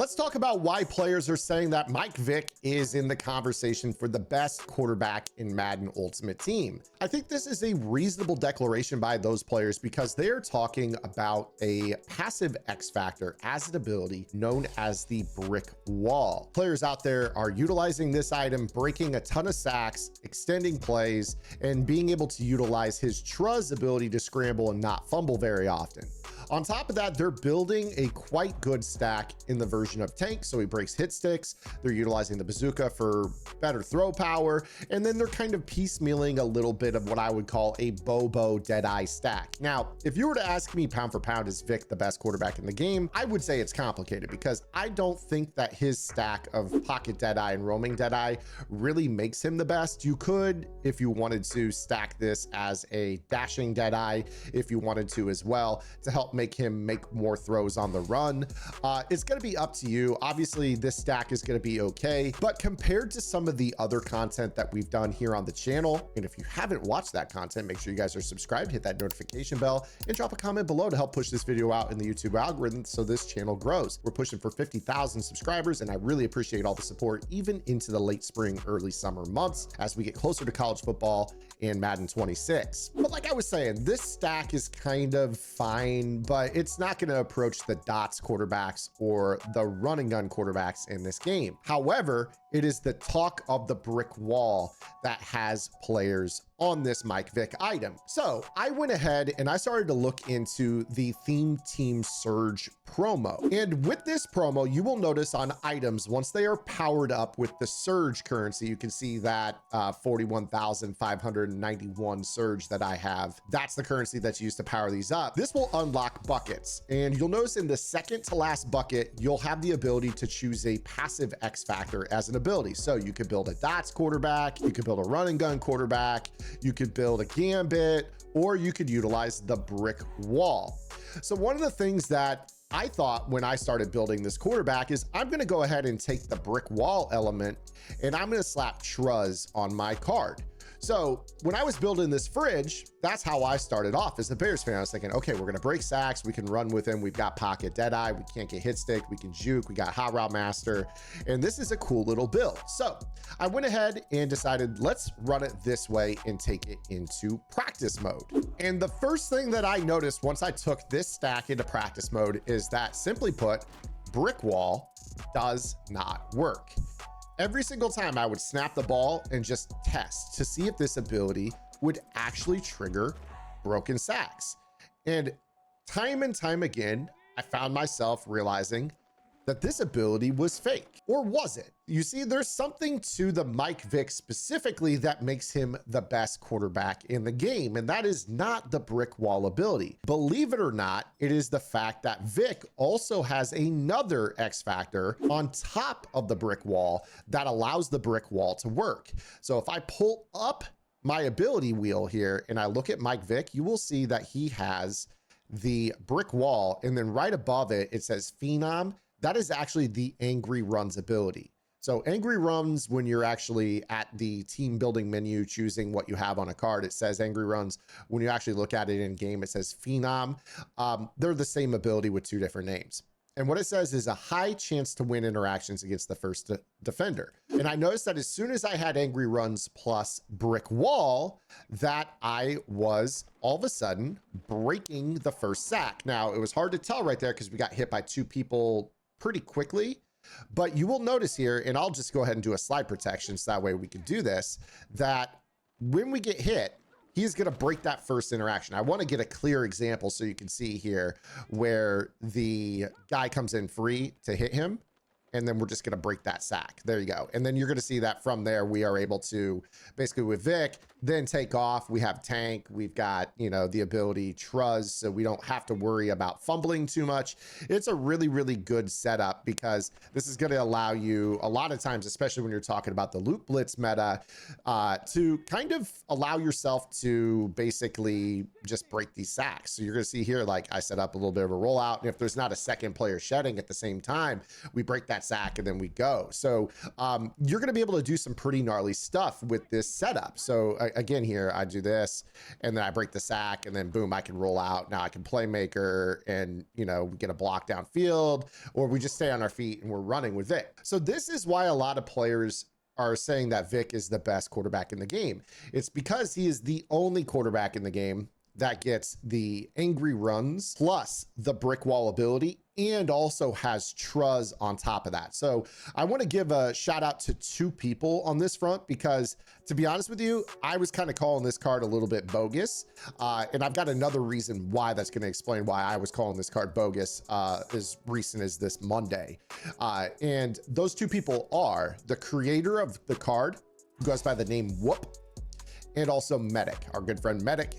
Let's talk about why players are saying that Mike Vick is in the conversation for the best quarterback in Madden Ultimate Team. I think this is a reasonable declaration by those players because they're talking about a passive X factor as an ability known as the brick wall. Players out there are utilizing this item, breaking a ton of sacks, extending plays, and being able to utilize his Truz ability to scramble and not fumble very often. On top of that, they're building a quite good stack in the version of Tank, so he breaks hit sticks. They're utilizing the bazooka for better throw power, and then they're kind of piecemealing a little bit of what I would call a Bobo Deadeye stack. Now, if you were to ask me pound for pound, is Vick the best quarterback in the game? I would say it's complicated because I don't think that his stack of pocket Deadeye and roaming Deadeye really makes him the best. You could, if you wanted to, stack this as a dashing Deadeye if you wanted to as well to help make him make more throws on the run. It's going to be up to you. Obviously, this stack is going to be okay, but compared to some of the other content that we've done here on the channel, and if you haven't watched that content, make sure you guys are subscribed, hit that notification bell, and drop a comment below to help push this video out in the YouTube algorithm so this channel grows. We're pushing for 50,000 subscribers, and I really appreciate all the support, even into the late spring, early summer months as we get closer to college football and Madden 26. But like I was saying, this stack is kind of fine, but it's not going to approach the dots quarterbacks or the run and gun quarterbacks in this game. However, it is the talk of the brick wall that has players on this Mike Vick item. So I went ahead and I started to look into the Theme Team Surge promo. And with this promo, you will notice on items, once they are powered up with the Surge currency, you can see that 41,591 Surge that I have. That's the currency that's used to power these up. This will unlock buckets. And you'll notice in the second to last bucket, you'll have the ability to choose a passive X factor as an ability. So you could build a dots quarterback, you could build a run and gun quarterback, you could build a gambit, or you could utilize the brick wall. So one of the things that I thought when I started building this quarterback is I'm going to go ahead and take the brick wall element and I'm going to slap Truz on my card. So when I was building this fridge, that's how I started off as a Bears fan. I was thinking, okay, we're going to break sacks. We can run with him. We've got pocket Deadeye. We can't get hit stick. We can juke. We got hot route master. And this is a cool little build. So I went ahead and decided, let's run it this way and take it into practice mode. And the first thing that I noticed once I took this stack into practice mode is that, simply put, brick wall does not work. Every single time I would snap the ball and just test to see if this ability would actually trigger broken sacks. And time again, I found myself realizing that this ability was fake. Or was it? You see, there's something to the Mike Vick specifically that makes him the best quarterback in the game, and that is not the brick wall ability. Believe it or not, it is the fact that Vick also has another X factor on top of the brick wall that allows the brick wall to work. So if I pull up my ability wheel here and I look at Mike Vick, you will see that he has the brick wall, and then right above it, it says Phenom. That is actually the Angry Runs ability. So Angry Runs, when you're actually at the team building menu, choosing what you have on a card, it says Angry Runs. When you actually look at it in game, it says Phenom. They're the same ability with two different names. And what it says is a high chance to win interactions against the first defender. And I noticed that as soon as I had Angry Runs plus brick wall, that I was all of a sudden breaking the first sack. Now, it was hard to tell right there because we got hit by two people pretty quickly, but you will notice here, and I'll just go ahead and do a slide protection so that way we can do this, that when we get hit, he's going to break that first interaction. I want to get a clear example so you can see here where the guy comes in free to hit him, and then we're just going to break that sack. There you go. And then you're going to see that from there, we are able to basically with Vick, then take off. We have Tank. We've got, you know, the ability Truz, so we don't have to worry about fumbling too much. It's a really, really good setup because this is going to allow you a lot of times, especially when you're talking about the loot blitz meta, to kind of allow yourself to basically just break these sacks. So you're going to see here, like I set up a little bit of a rollout. And if there's not a second player shedding at the same time, we break that that sack, and then we go. So you're going to be able to do some pretty gnarly stuff with this setup. So again, here I do this, and then I break the sack, and then boom, I can roll out. Now I can playmaker, and you know, we get a block downfield, or we just stay on our feet and we're running with Vick. So this is why a lot of players are saying that Vick is the best quarterback in the game. It's because he is the only quarterback in the game that gets the angry runs plus the brick wall ability, and also has Truz on top of that. So I want to give a shout out to two people on this front, because to be honest with you, I was kind of calling this card a little bit bogus. And I've got another reason why that's going to explain why I was calling this card bogus as recent as this Monday. And those two people are the creator of the card, who goes by the name Whoop, and also Medic, our good friend Medic.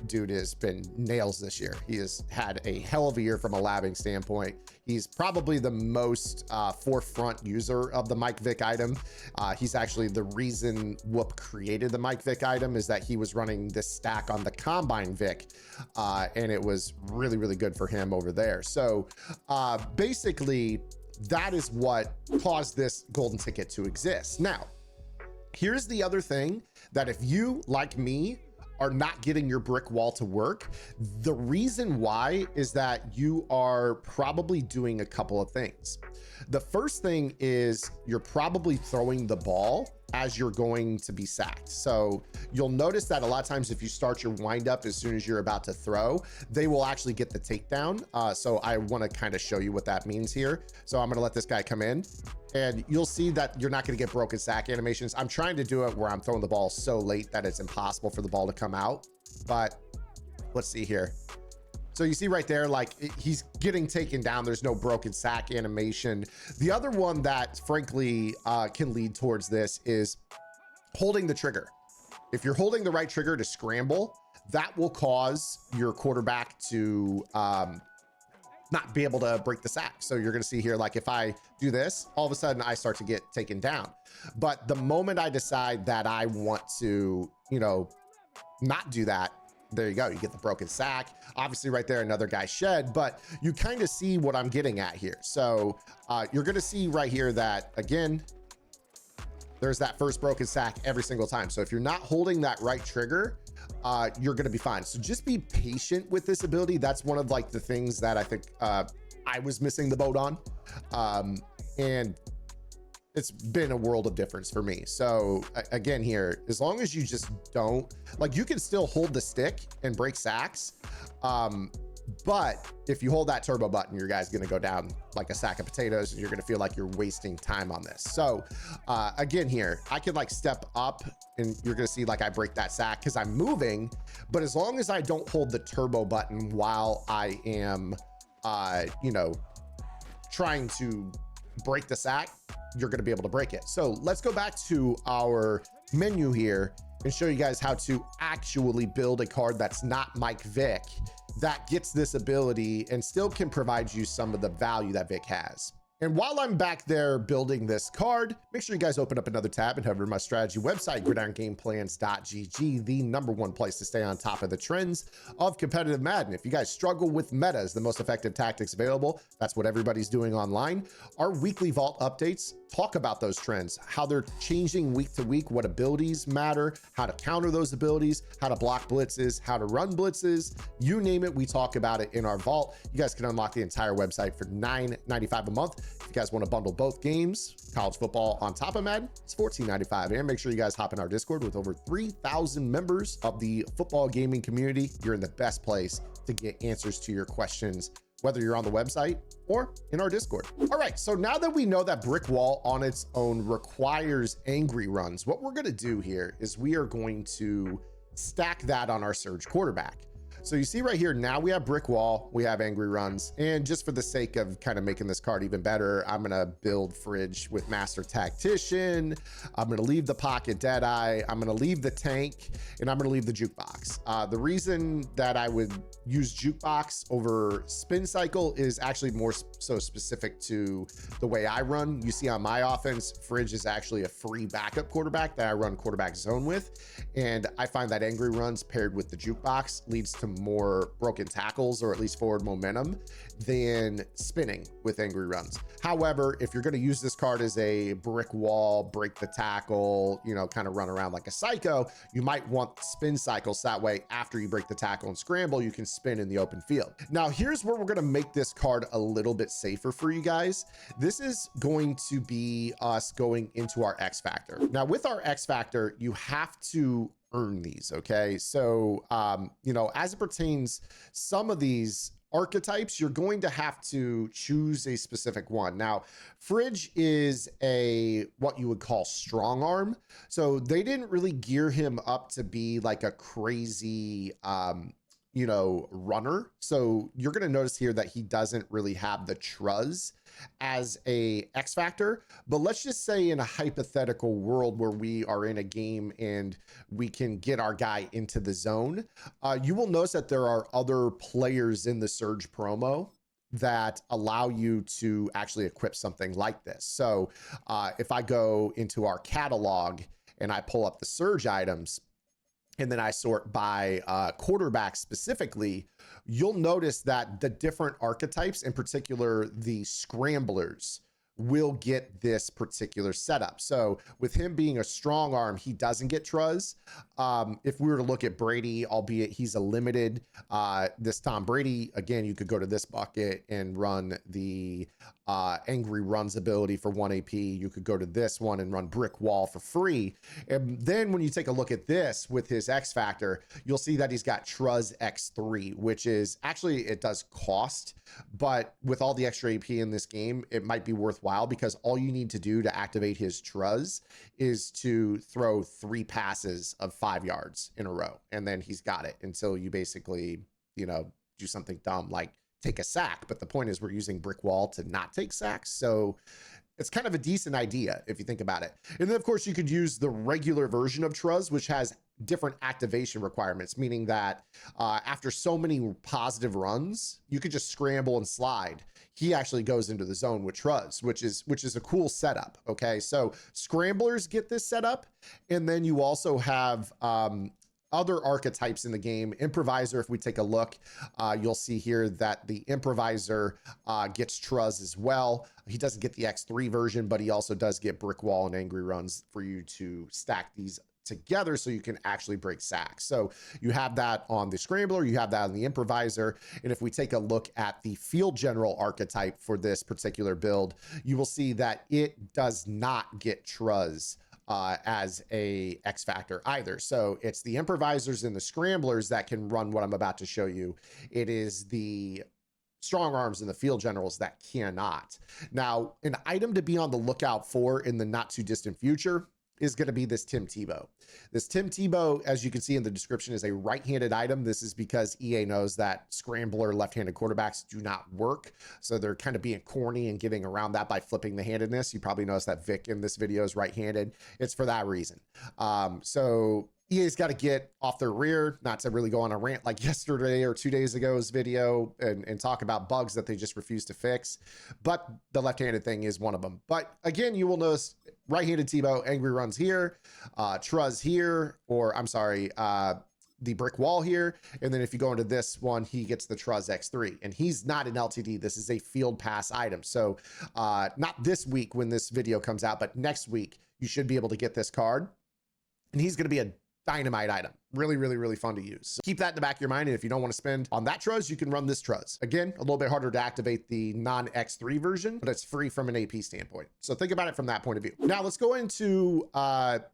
Dude has been nails this year. He has had a hell of a year from a labbing standpoint. He's probably the most forefront user of the Mike Vick item. He's actually the reason Whoop created the Mike Vick item, is that he was running this stack on the Combine Vick, and it was really, really good for him over there. So basically, that is what caused this golden ticket to exist. Now, here's the other thing, that if you, like me, are not getting your brick wall to work, the reason why is that you are probably doing a couple of things. The first thing is you're probably throwing the ball as you're going to be sacked. So you'll notice that a lot of times if you start your windup as soon as you're about to throw, they will actually get the takedown. So I want to kind of show you what that means here. So I'm going to let this guy come in, and you'll see that you're not going to get broken sack animations. I'm trying to do it where I'm throwing the ball so late that it's impossible for the ball to come out. But let's see here. So you see right there, like he's getting taken down. There's no broken sack animation. The other one that frankly can lead towards this is holding the trigger. If you're holding the right trigger to scramble, that will cause your quarterback to not be able to break the sack. So you're going to see here, like if I do this, all of a sudden I start to get taken down. But the moment I decide that I want to, you know, not do that, there you go. You get the broken sack. Obviously right there, another guy shed, but you kind of see what I'm getting at here. So you're going to see right here that, again, there's that first broken sack every single time. So if you're not holding that right trigger, you're going to be fine. So just be patient with this ability. That's one of like the things that I think I was missing the boat on. And it's been a world of difference for me. So again, here, as long as you just don't, like, you can still hold the stick and break sacks. But if you hold that turbo button, your guy's going to go down like a sack of potatoes, and you're going to feel like you're wasting time on this. So again, here, I can like step up, and you're going to see like I break that sack because I'm moving. But as long as I don't hold the turbo button while I am, you know, trying to break the sack, you're going to be able to break it. So let's go back to our menu here and show you guys how to actually build a card that's not Mike Vick, that gets this ability and still can provide you some of the value that Vick has. And while I'm back there building this card, make sure you guys open up another tab and head over to my strategy website, gridirongameplans.gg, the #1 place to stay on top of the trends of competitive Madden. If you guys struggle with metas, the most effective tactics available, that's what everybody's doing online. Our weekly vault updates talk about those trends, how they're changing week to week, what abilities matter, how to counter those abilities, how to block blitzes, how to run blitzes, you name it, we talk about it in our vault. You guys can unlock the entire website for $9.95 a month. If you guys want to bundle both games, college football on top of Madden, it's $14.95. And make sure you guys hop in our Discord with over 3,000 members of the football gaming community. You're in the best place to get answers to your questions, whether you're on the website or in our Discord. All right, so now that we know that brick wall on its own requires angry runs, what we're going to do here is we are going to stack that on our surge quarterback. So you see right here, now we have brick wall, we have angry runs, and just for the sake of kind of making this card even better, I'm gonna build Fridge with Master Tactician. I'm gonna leave the Pocket Deadeye. I'm gonna leave the Tank, and I'm gonna leave the Jukebox. The reason that I would use Jukebox over Spin Cycle is actually more so specific to the way I run. You see on my offense, Fridge is actually a free backup quarterback that I run quarterback zone with, and I find that angry runs paired with the Jukebox leads to some more broken tackles or at least forward momentum than spinning with angry runs. However, if you're going to use this card as a brick wall, break the tackle, you know, kind of run around like a psycho, you might want spin cycles. That way, after you break the tackle and scramble, you can spin in the open field. Now, here's where we're going to make this card a little bit safer for you guys. This is going to be us going into our X Factor. Now, with our X Factor, you have to earn these, okay? So, you know, as it pertains, some of these archetypes, you're going to have to choose a specific one. Now, Fridge is a what you would call strong arm. So they didn't really gear him up to be like a crazy, you know, runner. So you're going to notice here that he doesn't really have the Truz as a X Factor. But let's just say in a hypothetical world where we are in a game and we can get our guy into the zone, you will notice that there are other players in the Surge promo that allow you to actually equip something like this. So if I go into our catalog and I pull up the Surge items, and then I sort by quarterback specifically, you'll notice that the different archetypes, in particular the scramblers, will get this particular setup. So with him being a strong arm, he doesn't get Truz. If we were to look at Brady, albeit he's a limited, this Tom Brady, again, you could go to this bucket and run the Angry Runs ability for 1 AP. You could go to this one and run Brick Wall for free. And then when you take a look at this with his X Factor, you'll see that he's got Truz X3, which is actually, it does cost, but with all the extra AP in this game, it might be worthwhile because all you need to do to activate his Truz is to throw 3 passes of 5 yards in a row. And then he's got it until you basically, you know, do something dumb like take a sack. But the point is we're using Brick Wall to not take sacks. So it's kind of a decent idea if you think about it. And then of course you could use the regular version of Truz, which has different activation requirements, meaning that after so many positive runs, you could just scramble and slide. He actually goes into the zone with Truz, which is a cool setup. Okay, so scramblers get this setup, and then you also have other archetypes in the game. Improviser, if we take a look, you'll see here that the Improviser gets Truz as well. He doesn't get the X3 version, but he also does get Brick Wall and Angry Runs for you to stack these together so you can actually break sacks. So you have that on the Scrambler, you have that on the Improviser. And if we take a look at the Field General archetype for this particular build, you will see that it does not get Truz as a X Factor either. So it's the Improvisers and the Scramblers that can run what I'm about to show you. It is the Strong Arms and the Field Generals that cannot. Now, an item to be on the lookout for in the not too distant future is going to be this Tim Tebow. This Tim Tebow, as you can see in the description, is a right-handed item. This is because EA knows that scrambler left-handed quarterbacks do not work. So they're kind of being corny and getting around that by flipping the handedness. You probably noticed that Vick in this video is right-handed. It's for that reason. So EA's got to get off their rear, not to really go on a rant like yesterday or 2 days ago's video and talk about bugs that they just refuse to fix. But the left-handed thing is one of them. But again, you will notice right-handed Tebow, Angry Runs here, Truz here, or I'm sorry, the Brick Wall here. And then if you go into this one, he gets the Truz X3, and he's not an LTD. This is a field pass item. So not this week when this video comes out, but next week, you should be able to get this card. And he's going to be a dynamite item. Really, really, really fun to use. So keep that in the back of your mind. And if you don't want to spend on that Truz, you can run this Truz. Again, a little bit harder to activate the non-X3 version, but it's free from an AP standpoint. So think about it from that point of view. Now let's go into,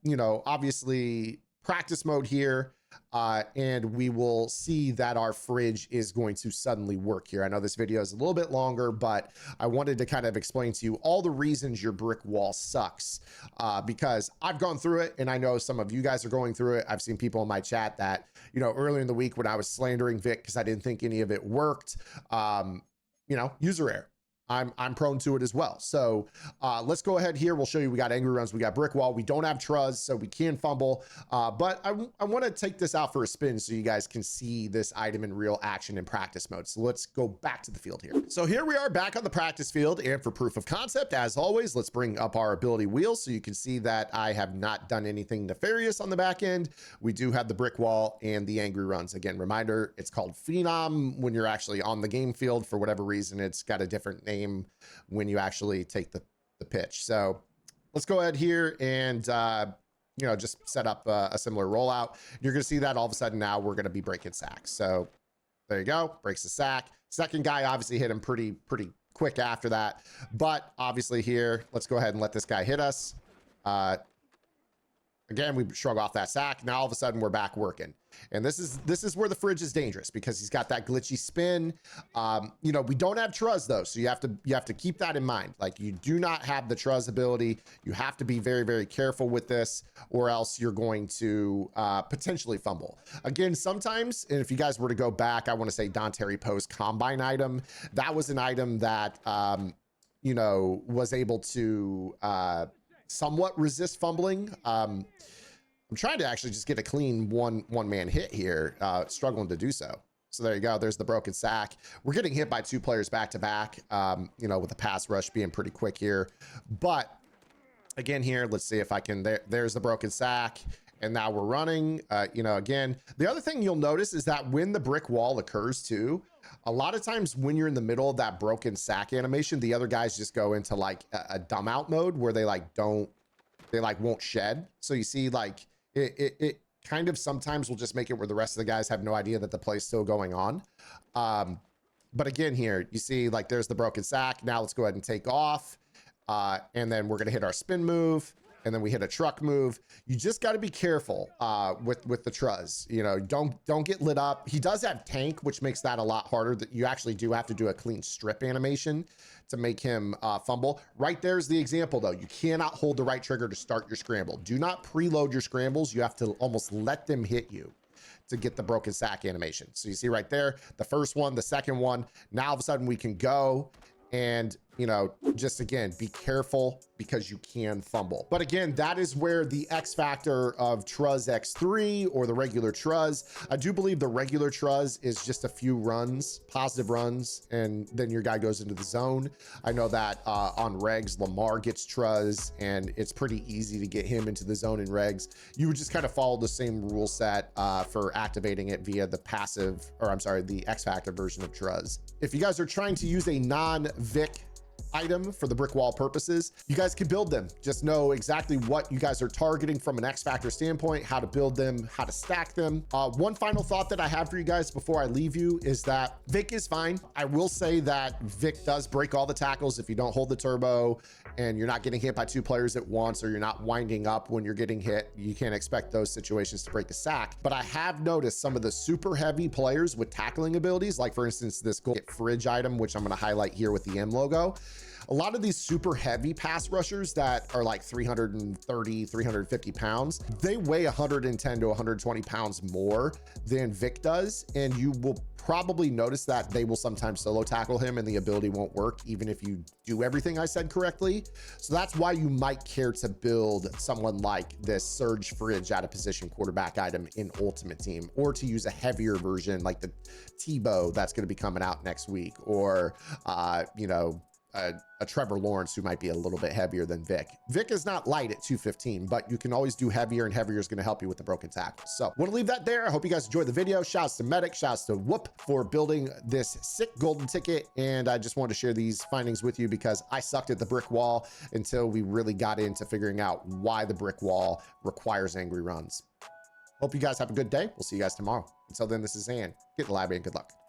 you know, obviously practice mode here. And we will see that our fridge is going to suddenly work here. I know this video is a little bit longer, but I wanted to kind of explain to you all the reasons your brick wall sucks, because I've gone through it and I know some of you guys are going through it. I've seen people in my chat that, you know, earlier in the week when I was slandering Vick because I didn't think any of it worked, you know, user error. I'm prone to it as well. So let's go ahead here. We'll show you, we got angry runs, we got brick wall. We don't have truz, so we can fumble. But I want to take this out for a spin so you guys can see this item in real action in practice mode. So let's go back to the field here. So here we are back on the practice field, and for proof of concept, as always, let's bring up our ability wheel so you can see that I have not done anything nefarious on the back end. We do have the brick wall and the angry runs. Again, reminder, it's called Phenom when you're actually on the game field. For whatever reason, it's got a different name when you actually take the pitch. So let's go ahead here and you know, just set up a similar rollout. You're going to see that all of a sudden now we're going to be breaking sacks. So there you go, breaks the sack. Second guy obviously hit him pretty quick after that, but obviously here, let's go ahead and let this guy hit us. Again, we shrug off that sack. Now all of a sudden we're back working. And this is where the fridge is dangerous because he's got that glitchy spin. You know, we don't have truz though, so you have to keep that in mind. Like, you do not have the truz ability. You have to be very careful with this, or else you're going to potentially fumble. Again, sometimes, and if you guys were to go back, I want to say Dante Poe's combine item. That was an item that you know, was able to somewhat resist fumbling. I'm trying to actually just get a clean one man hit here, struggling to do so. So there you go. There's the broken sack. We're getting hit by two players back to back, you know, with the pass rush being pretty quick here. But again here, let's see if I can, there's the broken sack. And now we're running, you know, again, the other thing you'll notice is that when the brick wall occurs too, a lot of times when you're in the middle of that broken sack animation, the other guys just go into like a dumb out mode where they like won't shed. So you see like it kind of sometimes will just make it where the rest of the guys have no idea that the play's still going on. But again, here you see like there's the broken sack. Now let's go ahead and take off. And then we're going to hit our spin move. And then we hit a truck move. You just got to be careful with the truz. You know, don't get lit up. He does have tank, which makes that a lot harder. That you actually do have to do a clean strip animation to make him fumble. Right there's the example though. You cannot hold the right trigger to start your scramble. Do not preload your scrambles. You have to almost let them hit you to get the broken sack animation. So you see right there, the first one, the second one. Now all of a sudden we can go. And, you know, just again, be careful because you can fumble. But again, that is where the X factor of Truz X3 or the regular Truz. I do believe the regular Truz is just a few runs, positive runs, and then your guy goes into the zone. I know that on regs, Lamar gets Truz, and it's pretty easy to get him into the zone in regs. You would just kind of follow the same rule set for activating it via the passive, or I'm sorry, the X factor version of Truz. If you guys are trying to use a non-Vick item for the brick wall purposes, you guys can build them. Just know exactly what you guys are targeting from an X factor standpoint, how to build them, how to stack them. One final thought that I have for you guys before I leave you is that Vick is fine. I will say that Vick does break all the tackles if you don't hold the turbo and you're not getting hit by two players at once, or you're not winding up when you're getting hit. You can't expect those situations to break the sack. But I have noticed some of the super heavy players with tackling abilities, like for instance, this gold fridge item, which I'm going to highlight here with the M logo. A lot of these super heavy pass rushers that are like 330, 350 pounds, they weigh 110 to 120 pounds more than Vick does. And you will probably notice that they will sometimes solo tackle him and the ability won't work, even if you do everything I said correctly. So that's why you might care to build someone like this Surge Fridge out of position quarterback item in Ultimate Team, or to use a heavier version like the Tebow that's going to be coming out next week, or, you know, a Trevor Lawrence who might be a little bit heavier than Vick. Vick is not light at 215, but you can always do heavier, and heavier is going to help you with the broken tackle. So want to leave that there. I hope you guys enjoyed the video. Shouts to Medic, shouts to Whoop for building this sick golden ticket. And I just wanted to share these findings with you because I sucked at the brick wall until we really got into figuring out why the brick wall requires angry runs. Hope you guys have a good day. We'll see you guys tomorrow. Until then, this is Zan. Get in the lab and good luck.